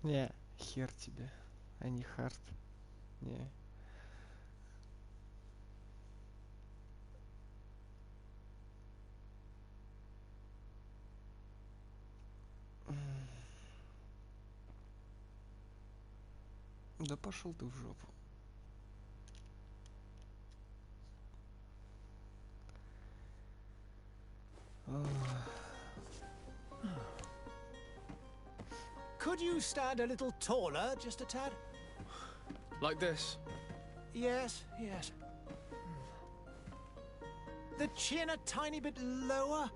Не, хер тебе, а не хард. Не. Да пошел ты в жопу. Could you stand a little taller, just a tad? Like this? Yes, yes. The chin a tiny bit lower.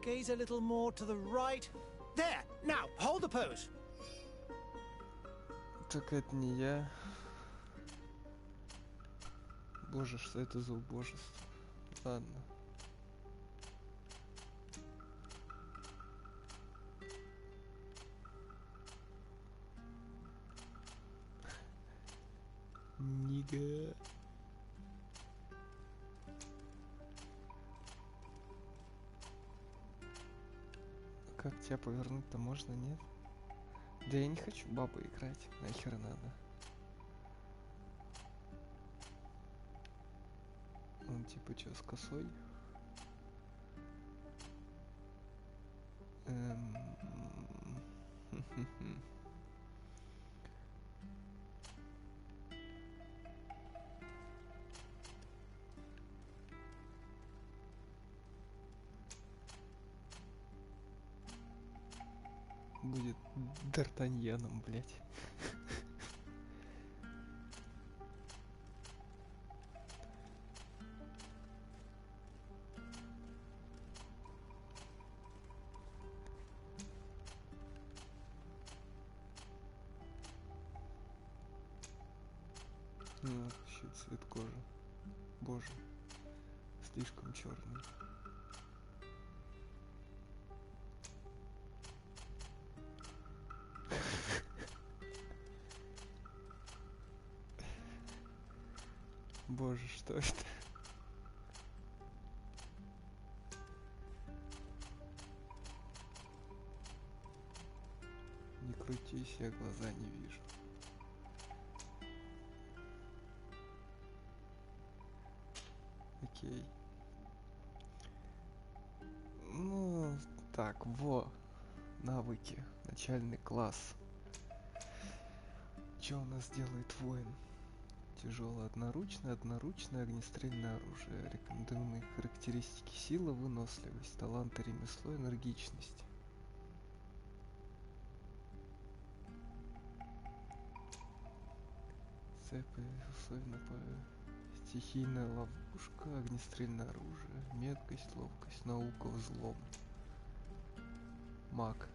Gaze a little more to the right. There! Now, hold the pose. Так это не я. Боже, что это за убожество? Ладно. Нига. Как тебя повернуть-то можно, нет? Да я не хочу бабу играть. Нахер надо. Он типа что, с косой? Будет Д'Артаньяном, блять. Ну, вообще цвет кожи. Боже. Слишком черный. Боже, что это? Не крутись, я глаза не вижу. Окей. Ну, так, навыки. Начальный класс. Что у нас делает воин? Тяжелое одноручное огнестрельное оружие. Рекомендуемые характеристики: сила, выносливость, талант, ремесло, энергичность. Цепи, условно по стихийная ловушка, огнестрельное оружие, меткость, ловкость, наука, взлом. Маг.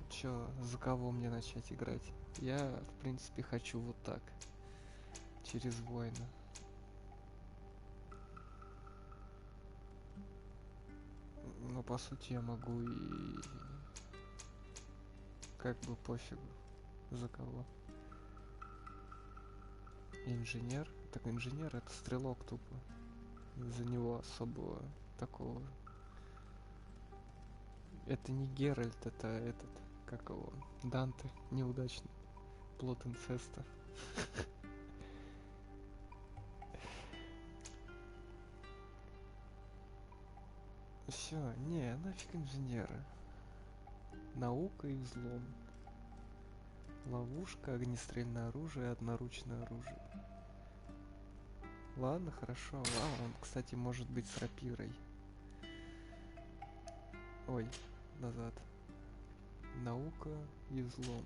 Чё, за кого мне начать играть? Я, в принципе, хочу вот так. Через воина. Но по сути я могу и как бы пофигу за кого. Инженер. Так инженер это стрелок тупо. за него особого такого. Это не Геральт, это этот, как его, Данте, неудачный плод инцеста. Все, не, нафиг инженеры. Наука и взлом. Ловушка, огнестрельное оружие, одноручное оружие. Ладно, хорошо. Он, кстати, может быть с рапирой. Ой, назад. Наука и взлом.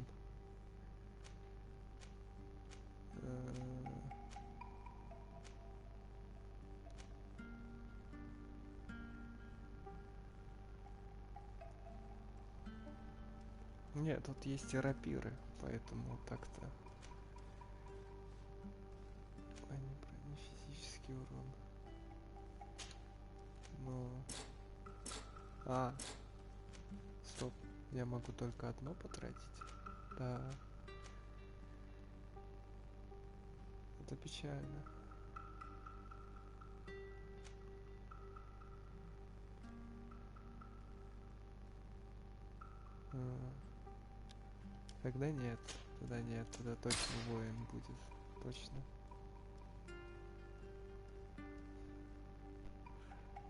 Нет, тут есть и рапиры, поэтому так-то. Не физический урон. Но... Стоп. Я могу только одно потратить? Да. Это печально. Тогда нет. Тогда точно воин будет. Точно.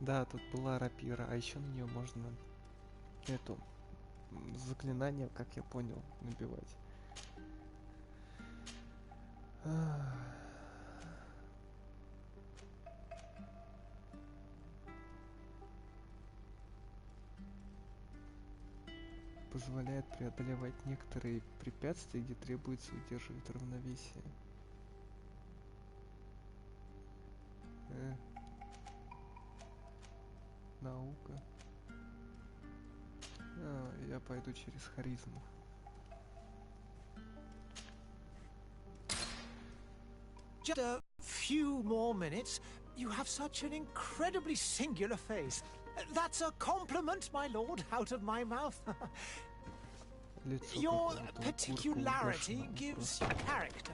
Да, тут была рапира, а еще на нее можно эту заклинание, как я понял, набивать. Позволяет преодолевать некоторые препятствия, где требуется удерживать равновесие. Наука. Я пойду через харизму. Just a few more minutes. You have such an incredibly singular face. That's a compliment, my lord, out of my mouth. Your particularity gives you character.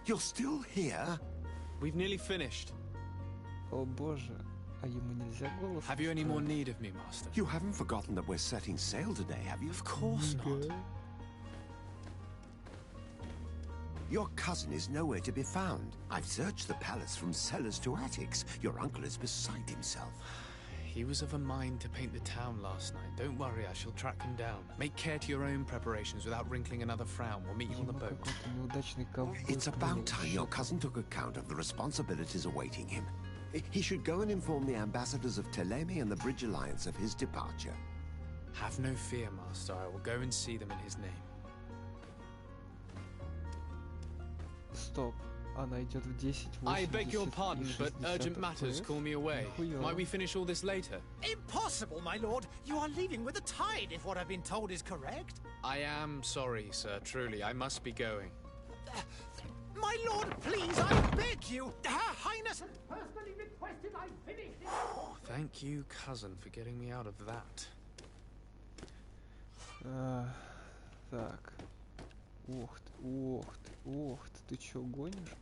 You're still here? We've nearly finished. О боже, а ему нельзя голос? Have you any more need of me, master? You haven't forgotten that we're setting sail today, have you? Of course not. Your cousin is nowhere to be found. I've searched the palace from cellars to attics. Your uncle is beside himself. He was of a mind to paint the town last night. Don't worry, I shall track him down. Make care to your own preparations without wrinkling another frown. We'll meet you on the boat. It's about time your cousin took account of the responsibilities awaiting him. He should go and inform the ambassadors of Ptolemy and the Bridge Alliance of his departure. Have no fear, master. I will go and see them in his name. Стоп. Она идет в 10, 80 I beg your pardon, и but 60 urgent matters FPS. call me away. Нихуя. Might we finish all this later? Impossible, my lord. You are leaving with the tide, if what I've been told is correct. I am sorry, sir. Truly, I must be going. My lord, please, I beg you. Her Highness has personally requested I finish this. Thank you, cousin, for getting me out of that. Так. Ох ты чё, гонишь?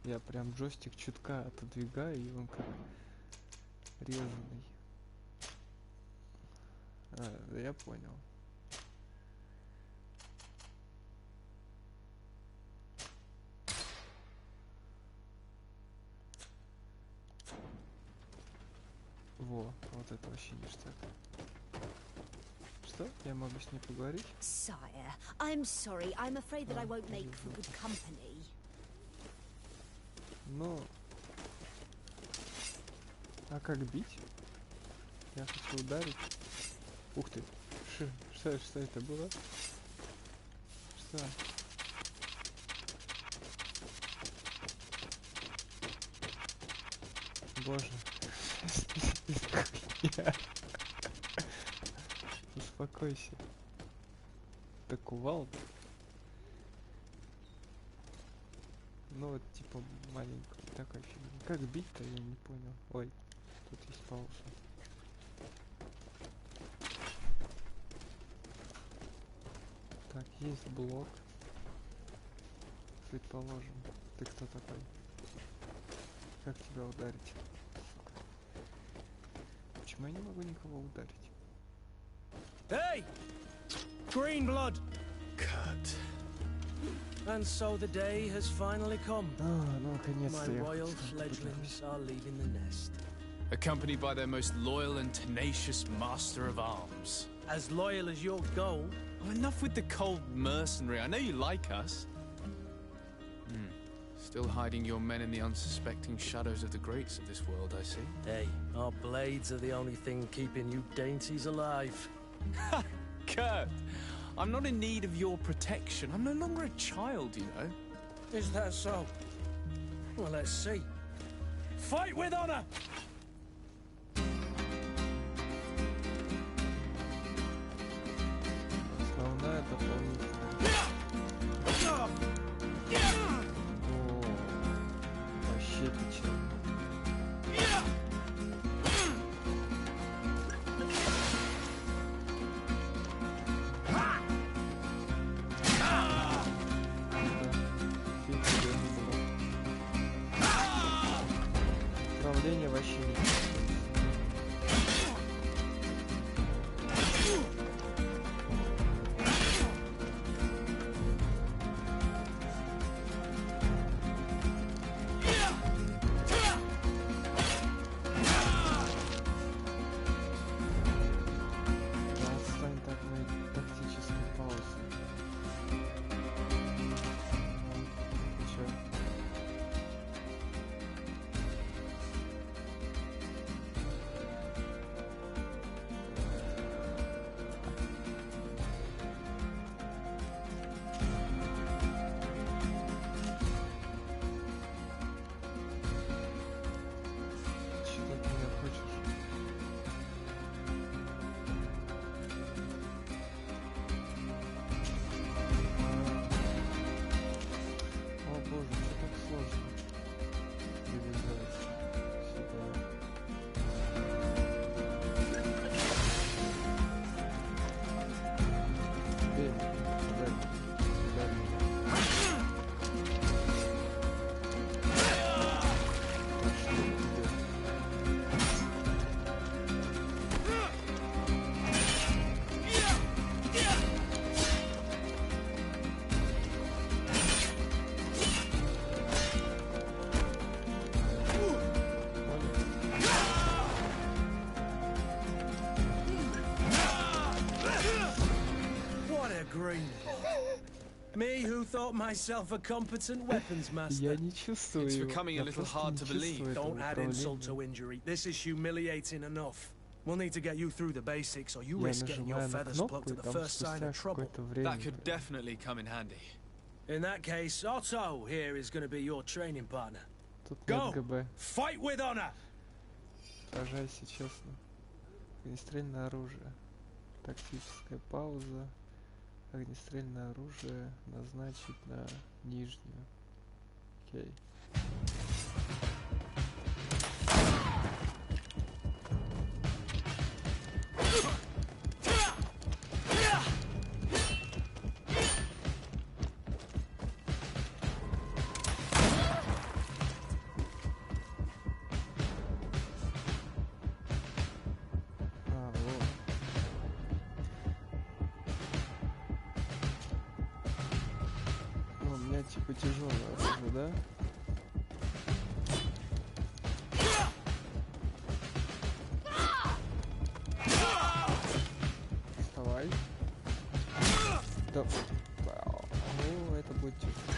Я прям джойстик чутка отодвигаю, и он как резанный. Да я понял. Во, вот это вообще ништяк. Что? Я могу с ней поговорить? Sire, I'm sorry. I'm afraid that I won't make for good company. Ну... А как бить? Я хочу ударить. Ух ты. Что это было? Что? Боже. Успокойся. Так кувалда. Ну вот типа маленькая такая фигня. Как бить-то, я не понял. Ой, тут есть пауза. Так, есть блок. Предположим. Ты кто такой? Как тебя ударить? Почему я не могу никого ударить? Hey! Green blood! Kurt. And so the day has finally come. Ну, My наконец-то я royal хоть что-то fledglings are leaving the nest. Accompanied by their most loyal and tenacious master of arms. As loyal as your gold. Oh, enough with the cold mercenary. I know you like us. Still hiding your men in the unsuspecting shadows of the greats of this world, I see. Hey, our blades are the only thing keeping you dainties alive. Ha! Kurt! I'm not in need of your protection. I'm no longer a child, you know. Is that so? Well, let's see. Fight with honor! Основная дополнительная. О, вообще печально. Управление вообще не. Отстань так моей тактической паузы. Ты чё? Чё ты от меня хочешь? О боже, что так сложно привязать сюда. Бей, дай, дай. А что тебе? What a green Me who thought myself a competent weapons Я master. не чувствую It's его. becoming a Я little просто hard не to believe. чувствую этого Don't add insult to управления. injury. This is humiliating enough. We'll need to get you through the basics, or you Я risk getting your нажимаю на feathers кнопку, plucked и at the там first sign спустя of trouble. какое-то время. That could definitely come in handy. In that case, Otto here is going to be your training partner. Тут Go! нет ГБ. Fight with honor! Сражайся честно. Огнестрельное оружие. Тактическая пауза. Огнестрельное оружие назначить на нижнюю. Окей. А, вот. Ну, у меня типа тяжелое оружие, да? Вставай. Да. О, это будет тяжело.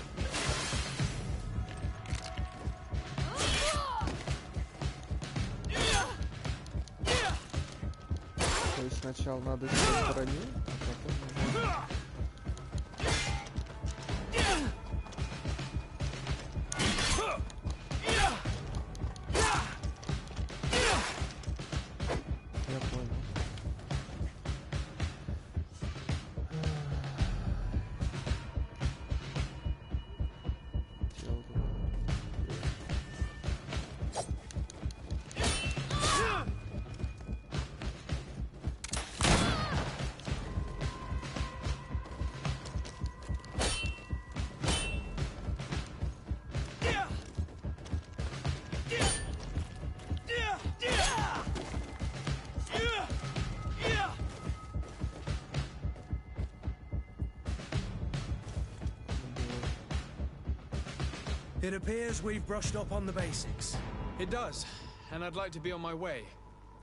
То есть сначала надо снять броню, а потом нажать. Я понял. Делаю. It appears we've brushed up on the basics. It does, and I'd like to be on my way.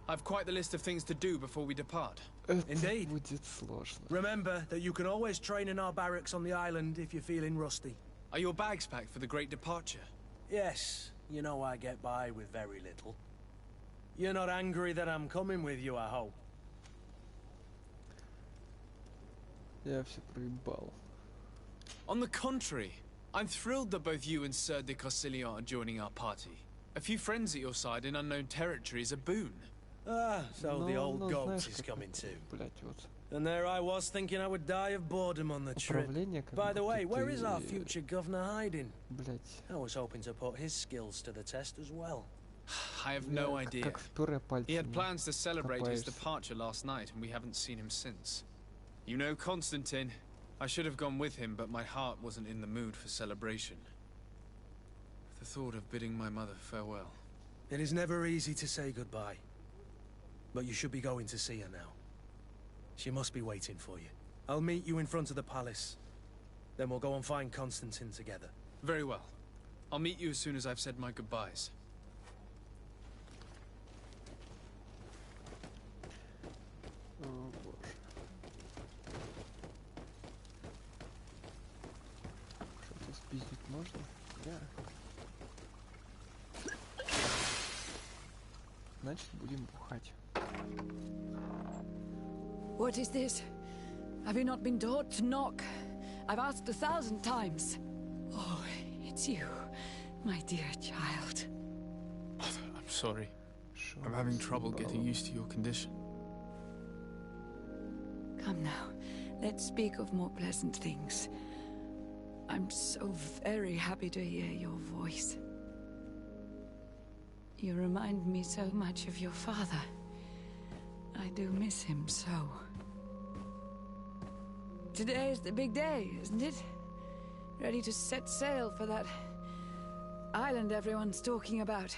I've quite the list of things to do before we depart. Это Indeed. будет сложно. Remember that you can always train in our barracks on the island if you're feeling rusty. Are your bags packed for the great departure? Yes, you know I get by with very little. You're not angry that I'm coming with you, I hope. Я все проебал. On the contrary, I'm thrilled that both you and Sir de Cossillon are joining our party. A few friends at your side in unknown territory is a boon. Ah, so the old Но goat знаешь, is как coming это, too. блядь, вот. And there I was thinking I would die of boredom on the trip. Управление как By the way, будто where is our ты, future governor hiding? блядь, I was hoping to put his skills to the test as well. I have no я idea. как вперед He had пальцами plans to celebrate his копаешься. departure last night, and we haven't seen him since. You know Constantine. I should have gone with him, but my heart wasn't in the mood for celebration. The thought of bidding my mother farewell. It is never easy to say goodbye. But you should be going to see her now. She must be waiting for you. I'll meet you in front of the palace. Then we'll go and find Constantine together. Very well. I'll meet you as soon as I've said my goodbyes. О, боже. Что-то спиздить можно? Да. Значит, будем бухать. What is this? Have you not been taught to knock? I've asked 1,000 times. Oh, it's you, my dear child. I'm sorry. Шо I'm having trouble съебало? getting used to your condition. Come now, let's speak of more pleasant things. I'm so very happy to hear your voice. You remind me so much of your father. I do miss him so. Today is the big day, isn't it? Ready to set sail for that island everyone's talking about.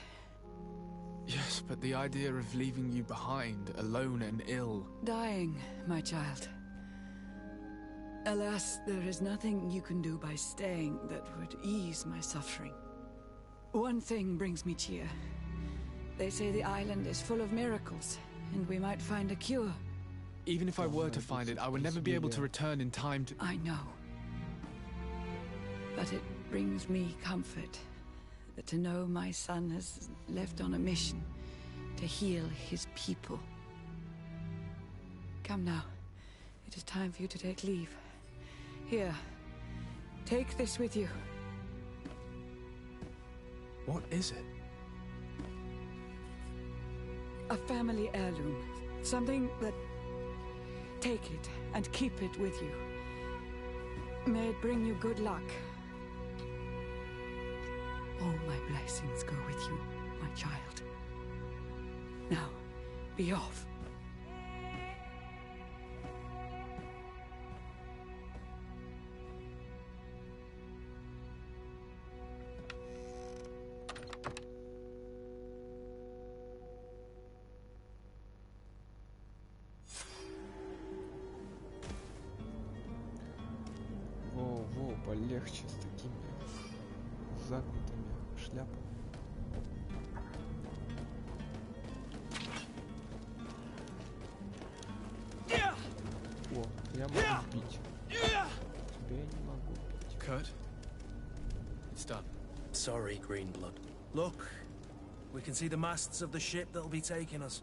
Yes, but the idea of leaving you behind, alone and ill. Dying, my child. Alas, there is nothing you can do by staying that would ease my suffering. One thing brings me cheer. They say the island is full of miracles, and we might find a cure. Even if I were to find it, I would never be able to return in time to... I know. But it brings me comfort to know my son has left on a mission to heal his people. Come now. It is time for you to take leave. Here. Take this with you. What is it? A family heirloom. Something that... Take it and keep it with you. May it bring you good luck. All my blessings go with you, my child. Now, be off. Во, полегче с такими загнутыми шляпами. О, я могу бить. Тебя я не могу бить. Kurt? It's done. Sorry, Greenblood. Look, we can see the masts of the ship that'll be taking us.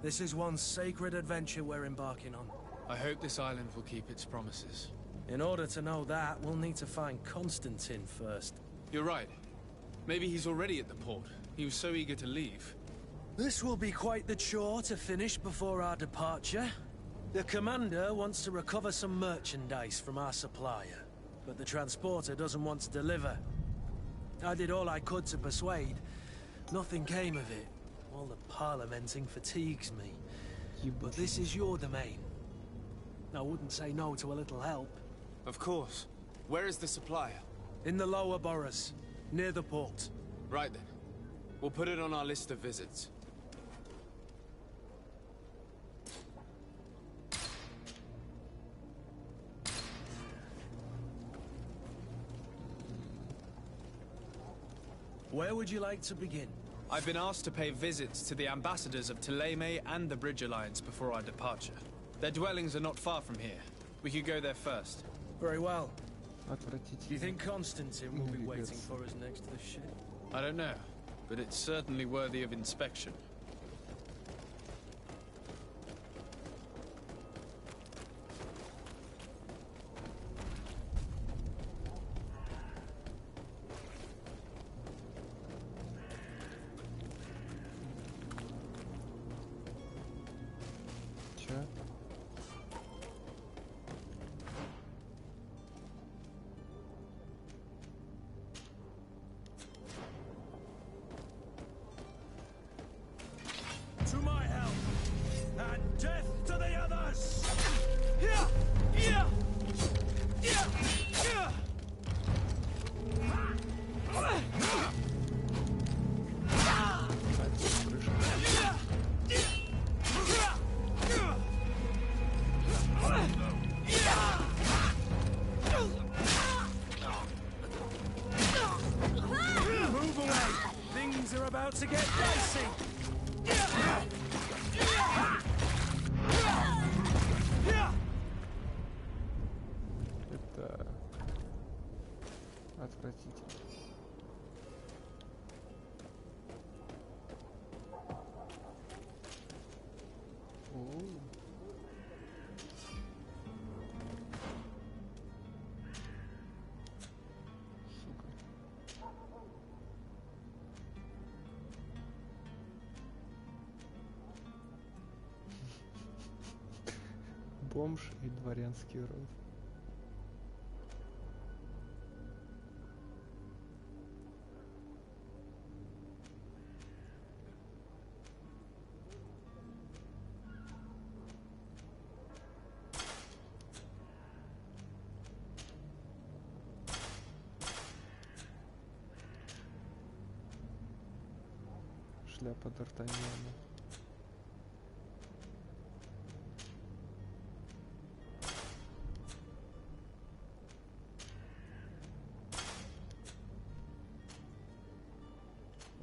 This is one sacred adventure we're embarking on. I hope this island will keep its promises. In order to know that, we'll need to find Constantine first. You're right. Maybe he's already at the port. He was so eager to leave. This will be quite the chore to finish before our departure. The commander wants to recover some merchandise from our supplier, but the transporter doesn't want to deliver. I did all I could to persuade. Nothing came of it. All the parliamenting fatigues me. But this is your domain. I wouldn't say no to a little help. Of course. Where is the supplier? In the lower boroughs, near the port. Right then. We'll put it on our list of visits. Where would you like to begin? I've been asked to pay visits to the ambassadors of Thélème and the Bridge Alliance before our departure. Their dwellings are not far from here. We could go there first. Very well. Do Отвратительно. you think Constantine will be waiting for us next to the ship? I don't know, but it's certainly worthy of inspection. Чё? To my help! And death to the others! Move away! Things are about to get dicey! Это отвратительно. О. Сука. Бомж и дворянский род. Шляпа Д'Артаньяна.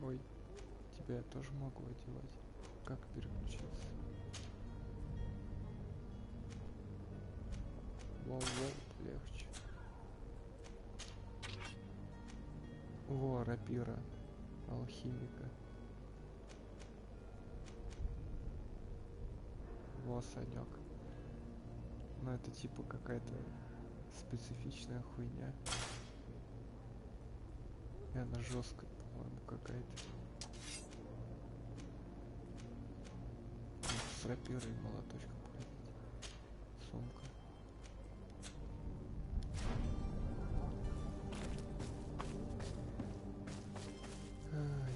Ой, тебя я тоже могу одевать. Как переключиться? Воу-воу, легче. Во, рапира алхимика. Во, Санек. Ну это типа какая-то специфичная хуйня. И она жесткая, по-моему, какая-то. С рапирой и молоточком ходить. Сумка.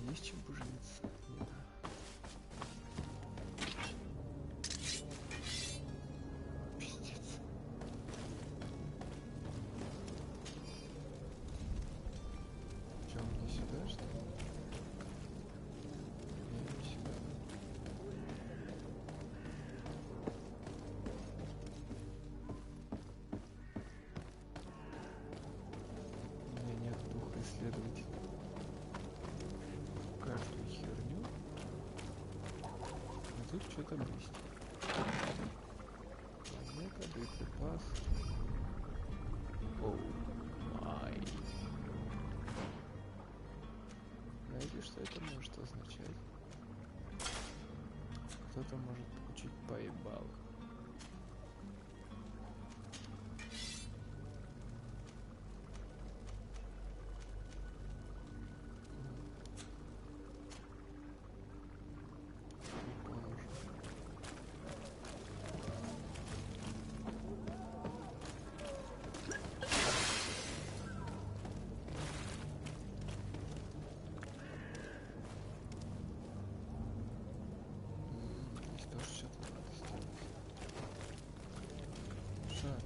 Есть чем поживиться? Нет. Пиздец. Чё, мне сюда, что ли? Не сюда. У меня нет духа исследователя. Каждую херню. А тут что-то есть. Планета, боеприпас. Оу май. Знаете, что это может означать? Кто-то может получить поебало.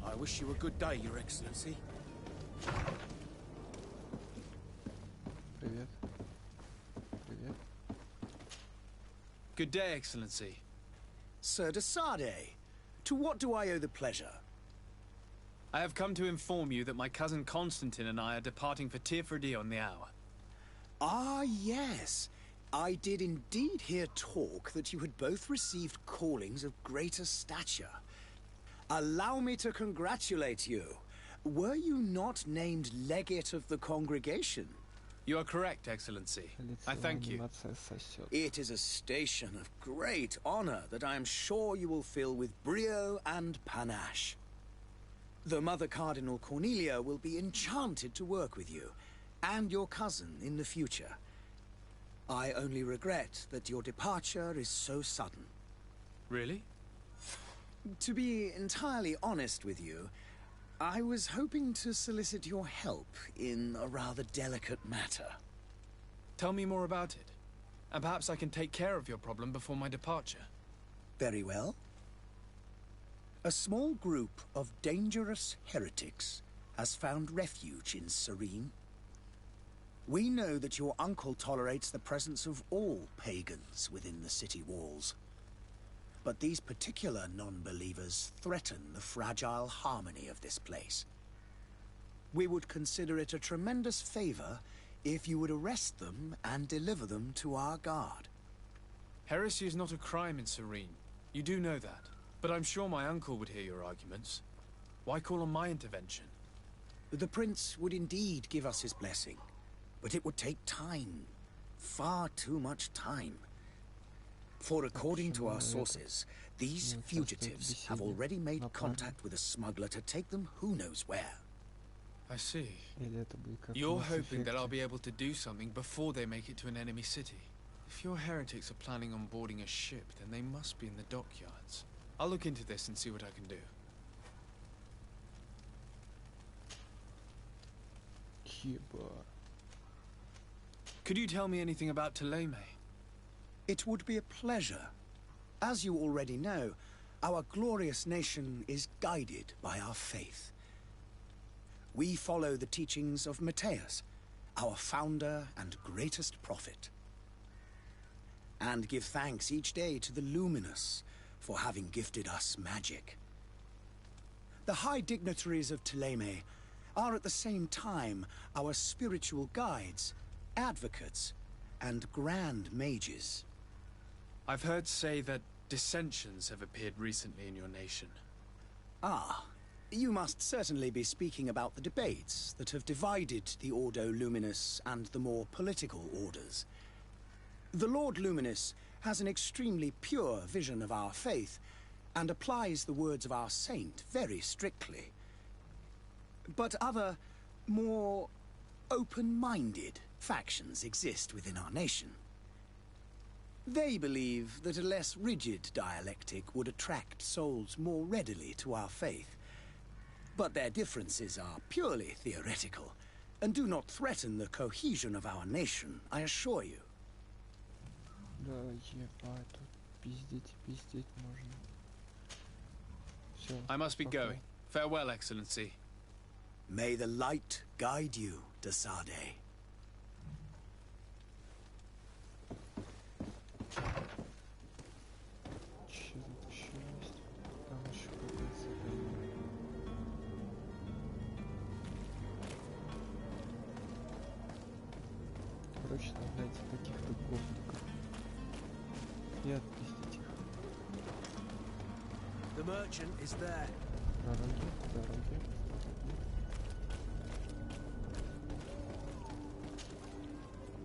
I wish you a good day, Your Excellency. Привет. Привет. Good day, Excellency. Sir de Sade, to what do I owe the pleasure? I have come to inform you that my cousin Constantine and I are departing for Tirfredi on the hour. Ah, yes. I did indeed hear talk that you had both received callings of greater stature. Allow me to congratulate you. Were you not named legate of the congregation? You are correct, Excellency. I thank you. It is a station of great honor that I am sure you will fill with brio and panache. The Mother Cardinal Cornelia will be enchanted to work with you, and your cousin in the future. I only regret that your departure is so sudden. Really? To be entirely honest with you, I was hoping to solicit your help in a rather delicate matter. Tell me more about it, and perhaps I can take care of your problem before my departure. Very well. A small group of dangerous heretics has found refuge in Serene. We know that your uncle tolerates the presence of all pagans within the city walls. But these particular non-believers threaten the fragile harmony of this place. We would consider it a tremendous favor if you would arrest them and deliver them to our guard. Heresy is not a crime in Serene. You do know that. But I'm sure my uncle would hear your arguments. Why call on my intervention? The Prince would indeed give us his blessing, but it would take time. Far too much time. For according to our sources, these fugitives have already made contact with a smuggler to take them who knows where. I see. You're hoping that I'll be able to do something before they make it to an enemy city. If your heretics are planning on boarding a ship, then they must be in the dockyards. I'll look into this and see what I can do. Could you tell me anything about Thélème? It would be a pleasure. As you already know, our glorious nation is guided by our faith. We follow the teachings of Matthias, our founder and greatest prophet. And give thanks each day to the Luminous for having gifted us magic. The high dignitaries of Thélème are at the same time our spiritual guides, advocates, and grand mages. I've heard say that dissensions have appeared recently in your nation. Ah, you must certainly be speaking about the debates that have divided the Ordo Luminous and the more political orders. The Lord Luminous has an extremely pure vision of our faith and applies the words of our saint very strictly. But other, more open-minded factions exist within our nation. They believe that a less rigid dialectic would attract souls more readily to our faith. But their differences are purely theoretical and do not threaten the cohesion of our nation, I assure you. Да, ебать, тут пиздить и пиздить можно. Всё, I must be пока. going. Farewell, Excellency. May the light guide you, de Sade. Чё тут ещё есть? Там ещё какое-то задание. Короче, надо найти каких-то гопников и отпиздить их. The merchant is there. Дороги, дороги.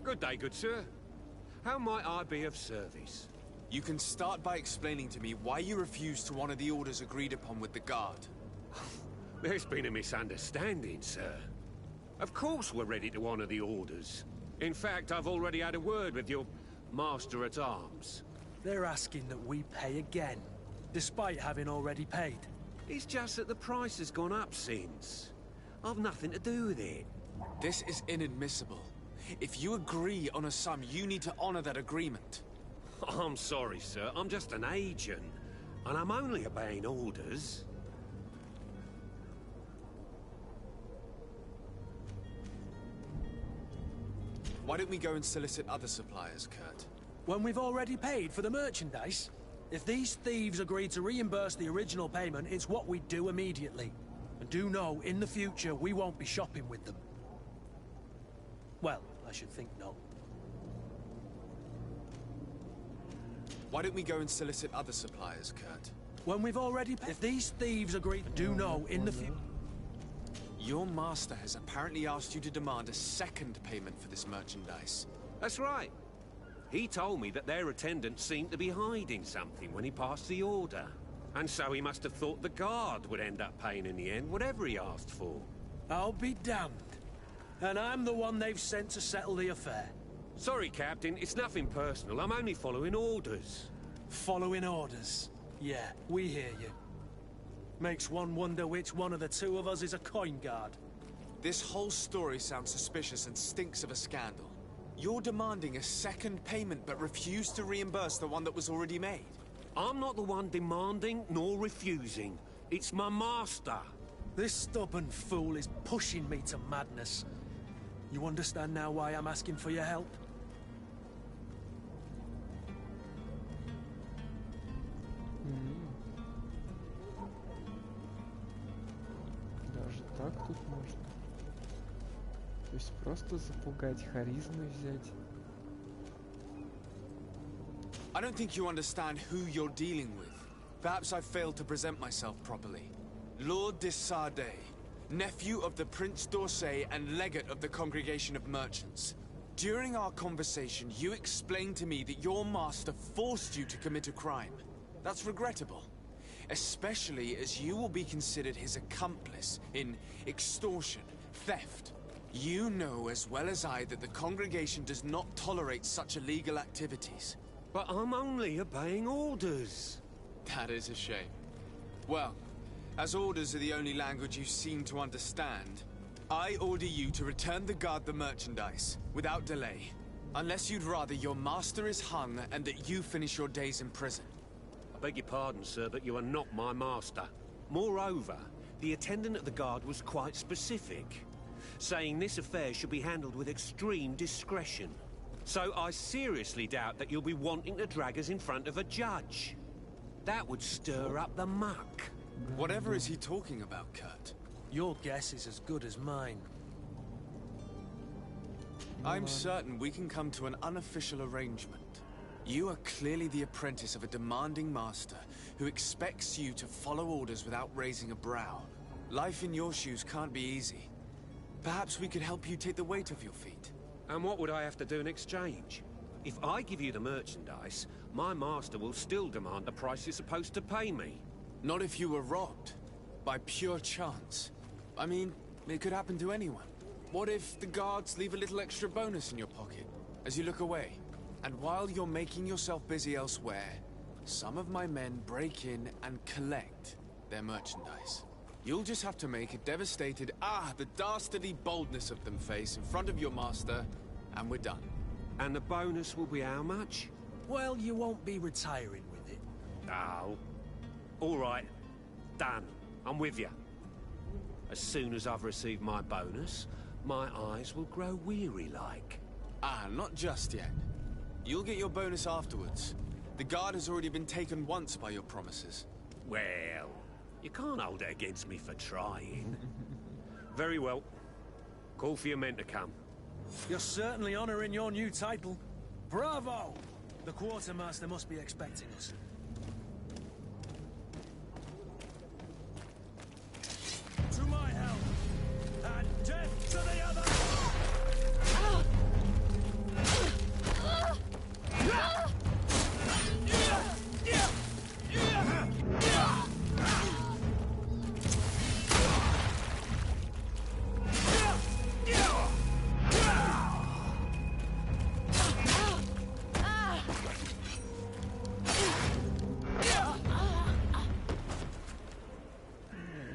Good day, good sir. How might I be of service? You can start by explaining to me why you refused to honor the orders agreed upon with the guard. There's been a misunderstanding, sir. Of course we're ready to honor the orders. In fact, I've already had a word with your master-at-arms. They're asking that we pay again, despite having already paid. It's just that the price has gone up since. I've nothing to do with it. This is inadmissible. If you agree on a sum, you need to honor that agreement. I'm sorry, sir. I'm just an agent. And I'm only obeying orders. Why don't we go and solicit other suppliers, Kurt? When we've already paid for the merchandise? If these thieves agree to reimburse the original payment, it's what we do immediately. And do know, in the future, we won't be shopping with them. Well, I I should think not. Why don't we go and solicit other suppliers, Kurt? When we've already... If these thieves agree... Do know, in the future... Your master has apparently asked you to demand a second payment for this merchandise. That's right. He told me that their attendant seemed to be hiding something when he passed the order. And so he must have thought the guard would end up paying in the end, whatever he asked for. I'll be damned. And I'm the one they've sent to settle the affair. Sorry, Captain, it's nothing personal. I'm only following orders. Following orders. Yeah, we hear you. Makes one wonder which one of the two of us is a coin guard. This whole story sounds suspicious and stinks of a scandal. You're demanding a second payment but refuse to reimburse the one that was already made. I'm not the one demanding nor refusing. It's my master. This stubborn fool is pushing me to madness. You understand now why I'm asking for your help? Даже так тут можно. То есть просто запугать, харизмой взять. I don't think you understand who you're dealing with. Perhaps I failed to present myself properly. Lord de Sardet, nephew of the Prince d'Orsay and legate of the Congregation of Merchants. During our conversation, you explained to me that your master forced you to commit a crime. That's regrettable, especially as you will be considered his accomplice in extortion, theft. You know as well as I that the Congregation does not tolerate such illegal activities. But I'm only obeying orders. That is a shame. Well, as orders are the only language you seem to understand, I order you to return the guard the merchandise, without delay. Unless you'd rather your master is hung and that you finish your days in prison. I beg your pardon, sir, but you are not my master. Moreover, the attendant at the guard was quite specific, saying this affair should be handled with extreme discretion. So I seriously doubt that you'll be wanting to drag us in front of a judge. That would stir up the muck. Whatever is he talking about, Kurt? Your guess is as good as mine. I'm certain we can come to an unofficial arrangement. You are clearly the apprentice of a demanding master who expects you to follow orders without raising a brow. Life in your shoes can't be easy. Perhaps we could help you take the weight off your feet. And what would I have to do in exchange? If I give you the merchandise, my master will still demand the price you're supposed to pay me. Not if you were robbed. By pure chance. I mean, it could happen to anyone. What if the guards leave a little extra bonus in your pocket as you look away? And while you're making yourself busy elsewhere, some of my men break in and collect their merchandise. You'll just have to make a devastated, the dastardly boldness of them face in front of your master, and we're done. And the bonus will be how much? Well, you won't be retiring with it. Oh. All right. Done. I'm with you. As soon as I've received my bonus, my eyes will grow weary-like. Not just yet. You'll get your bonus afterwards. The guard has already been taken once by your promises. Well, you can't hold it against me for trying. Very well. Call for your men to come. You're certainly honoring your new title. Bravo! The quartermaster must be expecting us. To my help! And death to the other!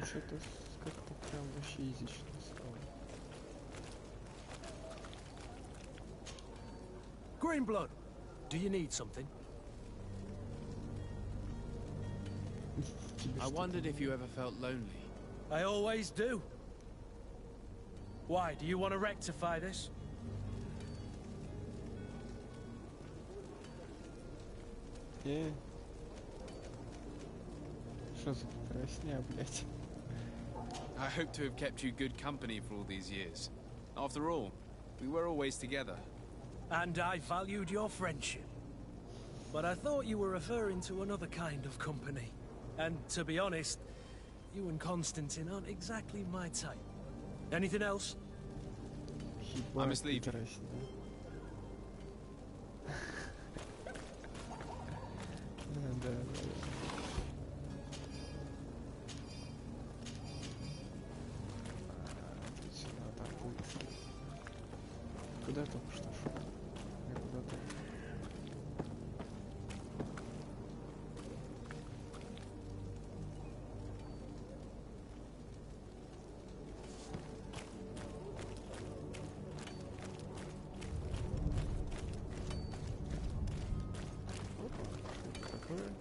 Что-то как-то прям вообще изично стало. Greenblood, do you need something? I wondered if you ever felt lonely. I always do. Why, do you want to rectify this? Что за потрясня, блять? I hope to have kept you good company for all these years. After all, We were always together. And I valued your friendship. But I thought you were referring to another kind of company. And to be honest, you and Constantine aren't exactly my type. Anything else? I must leave. Прекраснее. Да. Тут сюда так быстро. Куда я только что шел? Я куда-то... Какое?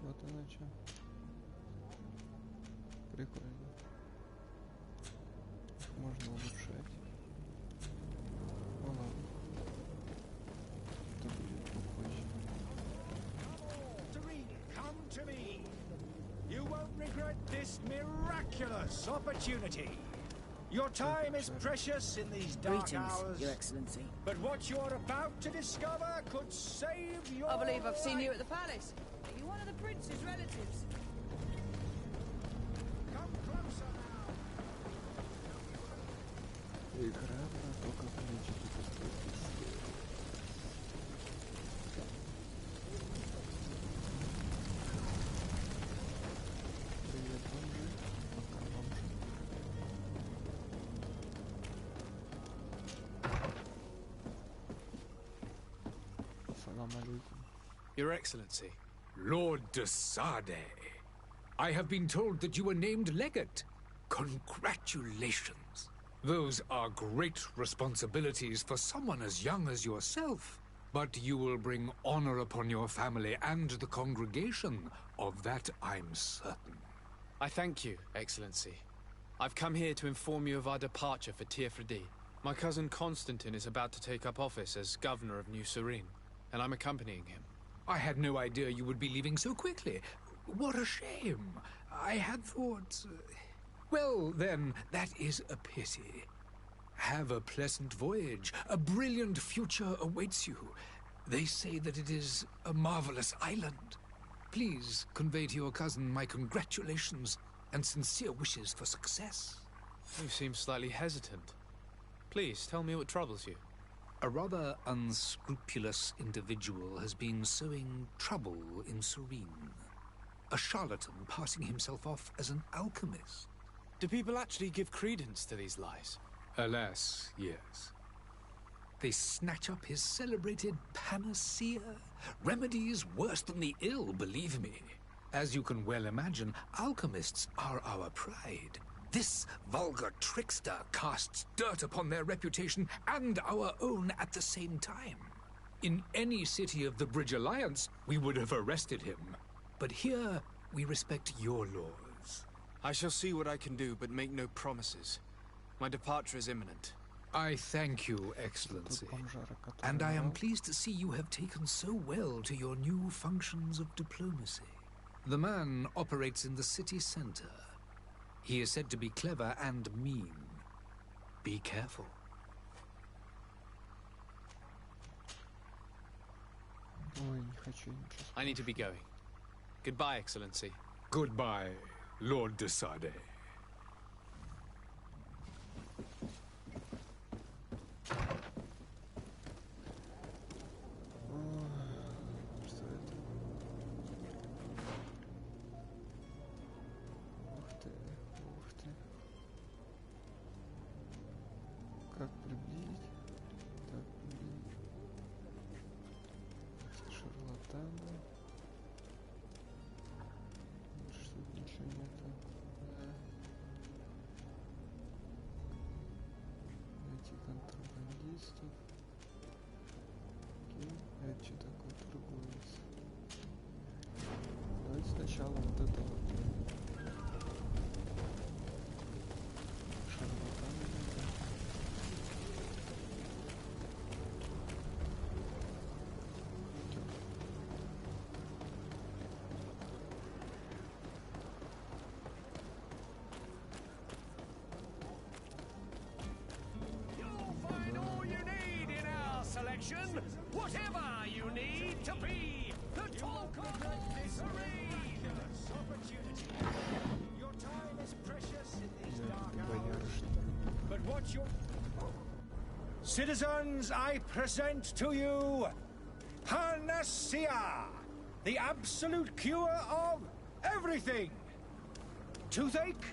Вот оно что. Прикольно. Их можно улучшать. Ну ладно. Это будет попозже. Come to me. You won't regret this miraculous opportunity. Your time is precious in these dark hours. Your Excellency. But what you're about to discover could save your I believe I've seen you life. at the palace. Are you one of the prince's relatives? Come closer now. Игра про то, как лечить это. Привет, бомжи. Пока, бомжи. Салам алейкум. Your Excellency. Lord de Sade, I have been told that you were named legate. Congratulations. Those are great responsibilities for someone as young as yourself. But you will bring honor upon your family and the congregation. Of that I'm certain. I thank you, Excellency. I've come here to inform you of our departure for Tirfredi. My cousin Constantine is about to take up office as governor of New Serene, and I'm accompanying him. I had no idea you would be leaving so quickly. What a shame. I had thought... Well, then, that is a pity. Have a pleasant voyage. A brilliant future awaits you. They say that it is a marvelous island. Please convey to your cousin my congratulations and sincere wishes for success. You seem slightly hesitant. Please, tell me what troubles you. A rather unscrupulous individual has been sowing trouble in Serene. A charlatan passing himself off as an alchemist. Do people actually give credence to these lies? Alas, yes. They snatch up his celebrated panacea. Remedies worse than the ill, believe me. As you can well imagine, alchemists are our pride. This vulgar trickster casts dirt upon their reputation and our own at the same time. In any city of the Bridge Alliance, we would have arrested him. But here, we respect your laws. I shall see what I can do, but make no promises. My departure is imminent. I thank you, Excellency. And I am pleased to see you have taken so well to your new functions of diplomacy. The man operates in the city center. He is said to be clever and mean. Be careful. Ой, не хочу ничего. I need to be going. Goodbye, Excellency. Goodbye, Lord de Sade. Что это? Ух ты, ух ты. Как приблизить? Так, приблизить. Эти шарлатаны. Что ничего нету. Да. Эти контрабандисты. сначала вот это вот шарлатаны. Whatever you need to be the talk of this miraculous opportunity. Your time is precious in these dark hours. But what your citizens, I present to you Panacea, the absolute cure of everything. Toothache,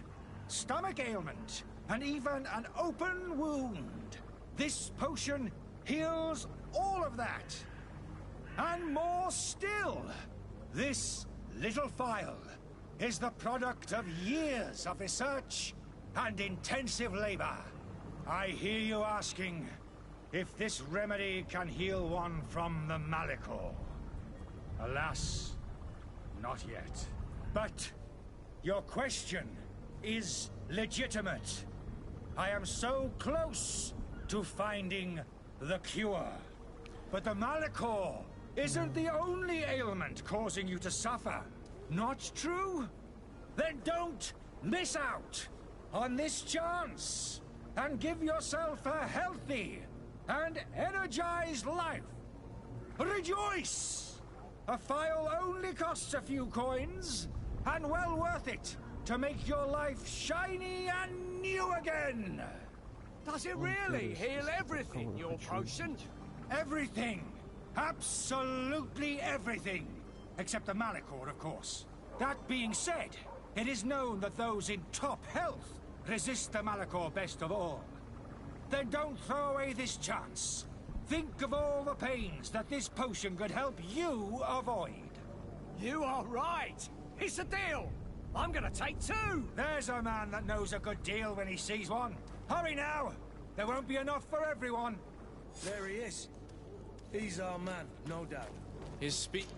stomach ailment, and even an open wound. This potion heals all of that. And more still, this little phial is the product of years of research and intensive labor. I hear you asking if this remedy can heal one from the Malachor. Alas, not yet. But your question is legitimate. I am so close to finding the cure. But the Malachor isn't the only ailment causing you to suffer. Not true? Then don't miss out on this chance and give yourself a healthy and energized life. Rejoice! A phial only costs a few coins, and well worth it to make your life shiny and new again. Does it really heal everything, your potion? Everything! Absolutely everything! Except the Malachor, of course. That being said, it is known that those in top health resist the Malachor best of all. Then don't throw away this chance. Think of all the pains that this potion could help you avoid. You are right! It's a deal! I'm gonna take two! There's a man that knows a good deal when he sees one. Hurry now! There won't be enough for everyone. There he is. He's our man, no doubt. His speech...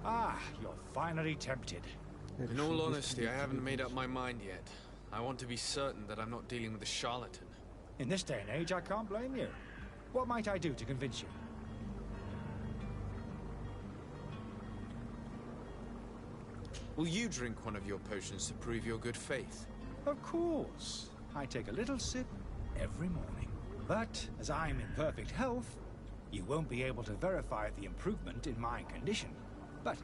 Ah, you're finally tempted. In all honesty, I haven't made up my mind yet. I want to be certain that I'm not dealing with a charlatan. In this day and age, I can't blame you. What might I do to convince you? Will you drink one of your potions to prove your good faith? Of course. I take a little sip every morning. But as I'm in perfect health, you won't be able to verify the improvement in my condition. But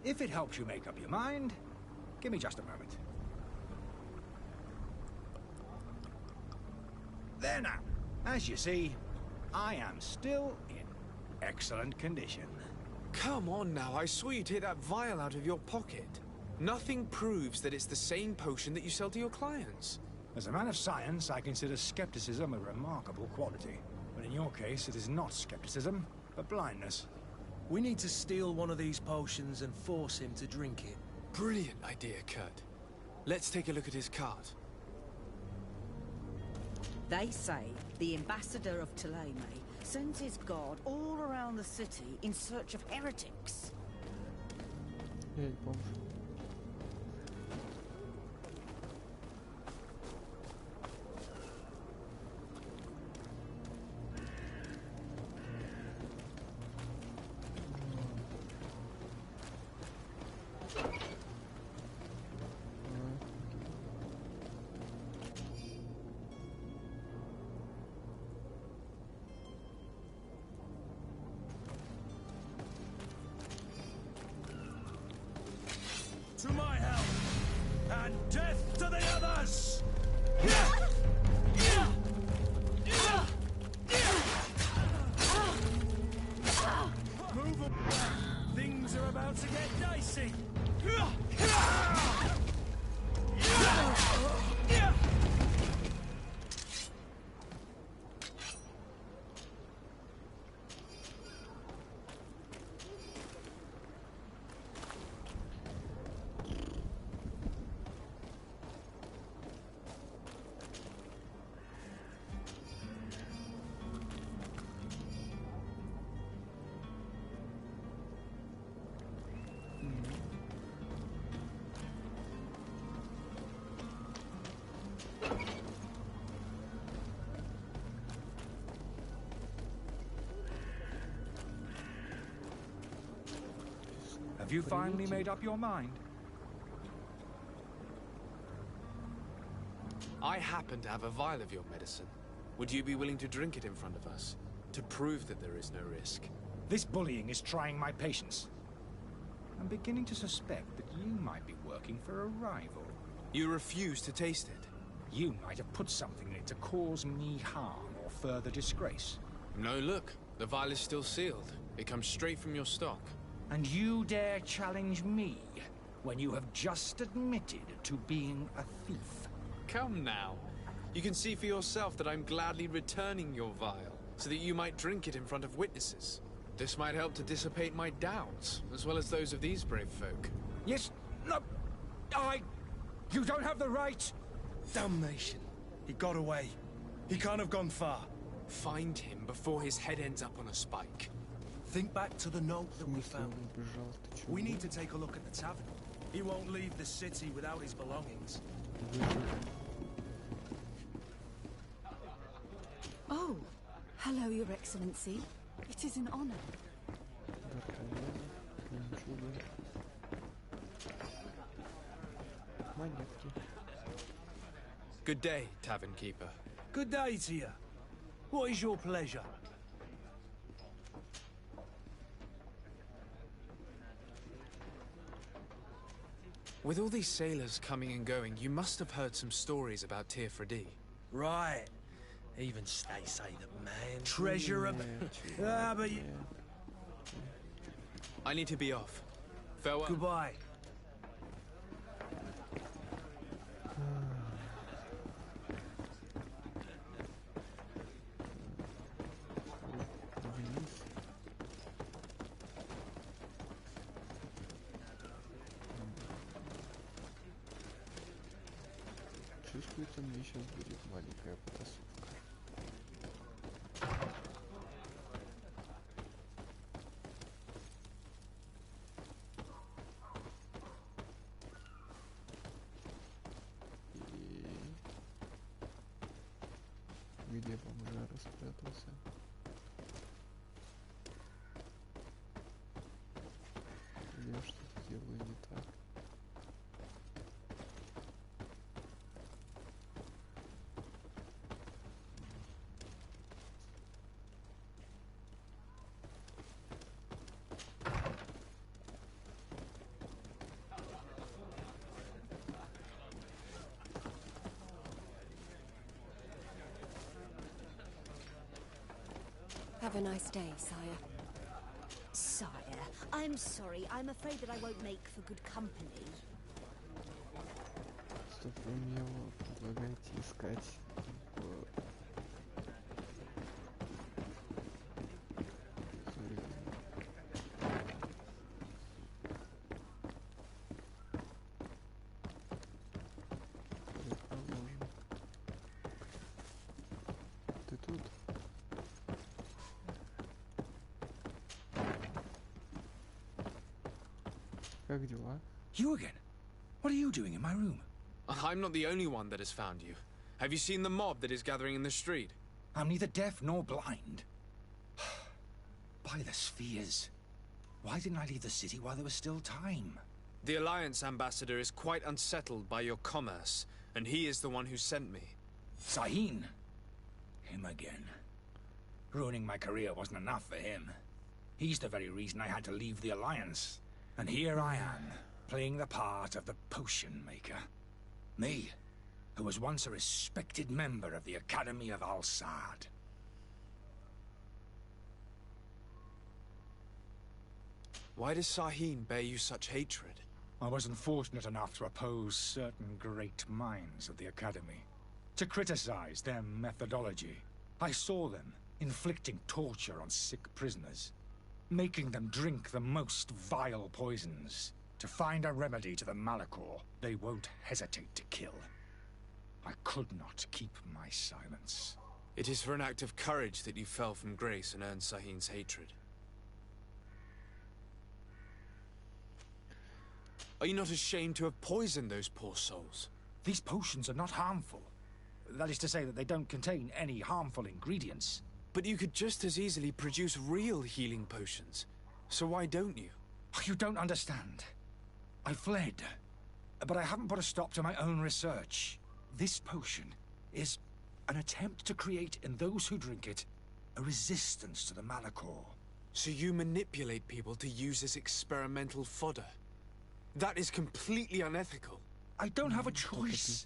if it helps you make up your mind, give me just a moment. There now. As you see, I am still in excellent condition. Come on now, I saw you take that vial out of your pocket. Nothing proves that it's the same potion that you sell to your clients. As a man of science, I consider skepticism a remarkable quality. But in your case, it is not skepticism, but blindness. We need to steal one of these potions and force him to drink it. Brilliant idea, Kurt. Let's take a look at his cart. They say the ambassador of Ptolemy sends his guard all around the city in search of heretics. Я не помню. To my help, and death to the others! Move up. Things are about to get dicey. Have you finally made up your mind? I happen to have a vial of your medicine. Would you be willing to drink it in front of us? To prove that there is no risk? This bullying is trying my patience. I'm beginning to suspect that you might be working for a rival. You refuse to taste it? You might have put something in it to cause me harm or further disgrace. No, look. The vial is still sealed. It comes straight from your stock. And you dare challenge me when you have just admitted to being a thief? Come now. You can see for yourself that I'm gladly returning your vial, so that you might drink it in front of witnesses. This might help to dissipate my doubts, as well as those of these brave folk. Yes, no, you don't have the right! Damnation. He got away. He can't have gone far. Find him before his head ends up on a spike. Think back to the note that we found. We need to take a look at the tavern. He won't leave the city without his belongings. Oh, hello, Your Excellency. It is an honor. Good day, tavern keeper. Good day to you. What is your pleasure? With all these sailors coming and going, you must have heard some stories about Tirfredi. Right. Even they say the man treasure of... but you... I need to be off. Farewell. Goodbye. Чувствуется, мне сейчас будет маленькая потасовка. И где бомжара спрятался? Я что-то делаю не так. Have a nice day, sire. Sire, I'm sorry. I'm afraid that I won't make for good company. Что вы мне предлагаете искать? Ты тут? Как дела? You again? What are you doing in my room? I'm not the only one that has found you. Have you seen the mob that is gathering in the street? I'm neither deaf nor blind. By the spheres. Why didn't I leave the city while there was still time? The Alliance ambassador is quite unsettled by your commerce, and he is the one who sent me. Sahin? Him again. Ruining my career wasn't enough for him. He's the very reason I had to leave the Alliance. And here I am, playing the part of the potion maker. Me, who was once a respected member of the Academy of Al-Sad. Why does Sahin bear you such hatred? I wasn't fortunate enough to oppose certain great minds of the Academy. To criticize their methodology. I saw them inflicting torture on sick prisoners. Making them drink the most vile poisons. To find a remedy to the Malachor they won't hesitate to kill. I could not keep my silence. It is for an act of courage that you fell from grace and earned Sahin's hatred. Are you not ashamed to have poisoned those poor souls? These potions are not harmful. That is to say that they don't contain any harmful ingredients. But you could just as easily produce real healing potions. So why don't you? You don't understand. I fled, but I haven't put a stop to my own research. This potion is an attempt to create in those who drink it a resistance to the Malachor. So you manipulate people to use as experimental fodder? That is completely unethical. I don't have a choice,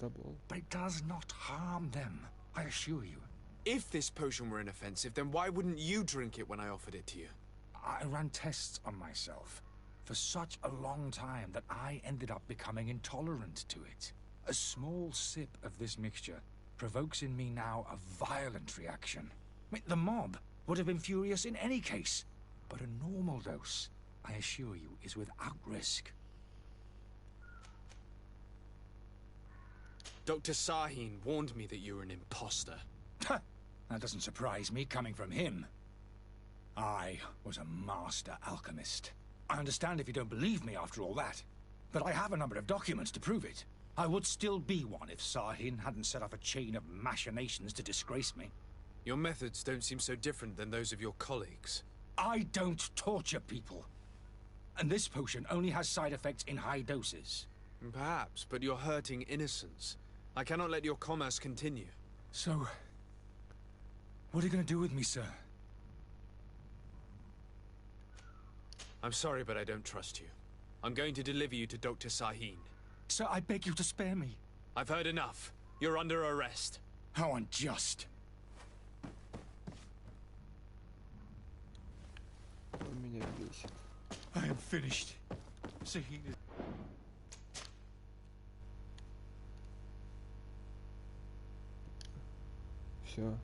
but it does not harm them, I assure you. If this potion were inoffensive, then why wouldn't you drink it when I offered it to you? I ran tests on myself for such a long time that I ended up becoming intolerant to it. A small sip of this mixture provokes in me now a violent reaction. I mean, the mob would have been furious in any case, but a normal dose, I assure you, is without risk. Dr. Sahin warned me that you were an imposter. That doesn't surprise me, coming from him. I was a master alchemist. I understand if you don't believe me after all that, but I have a number of documents to prove it. I would still be one if Sahin hadn't set off a chain of machinations to disgrace me. Your methods don't seem so different than those of your colleagues. I don't torture people. And this potion only has side effects in high doses. Perhaps, but you're hurting innocents. I cannot let your commerce continue. So, what are you going to do with me, sir? I'm sorry, but I don't trust you. I'm going to deliver you to Dr. Sahin. Sir, I beg you to spare me. I've heard enough. You're under arrest. How unjust. Он меня бесит. I am finished. Sahin is... Все.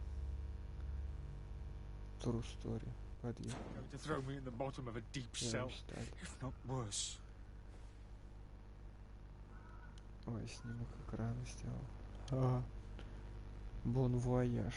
True story. Подъехал. Going to throw me in the bottom of a deep cell, if not worse. Ой, снимок экрана сделал. Ага. Бон вояж.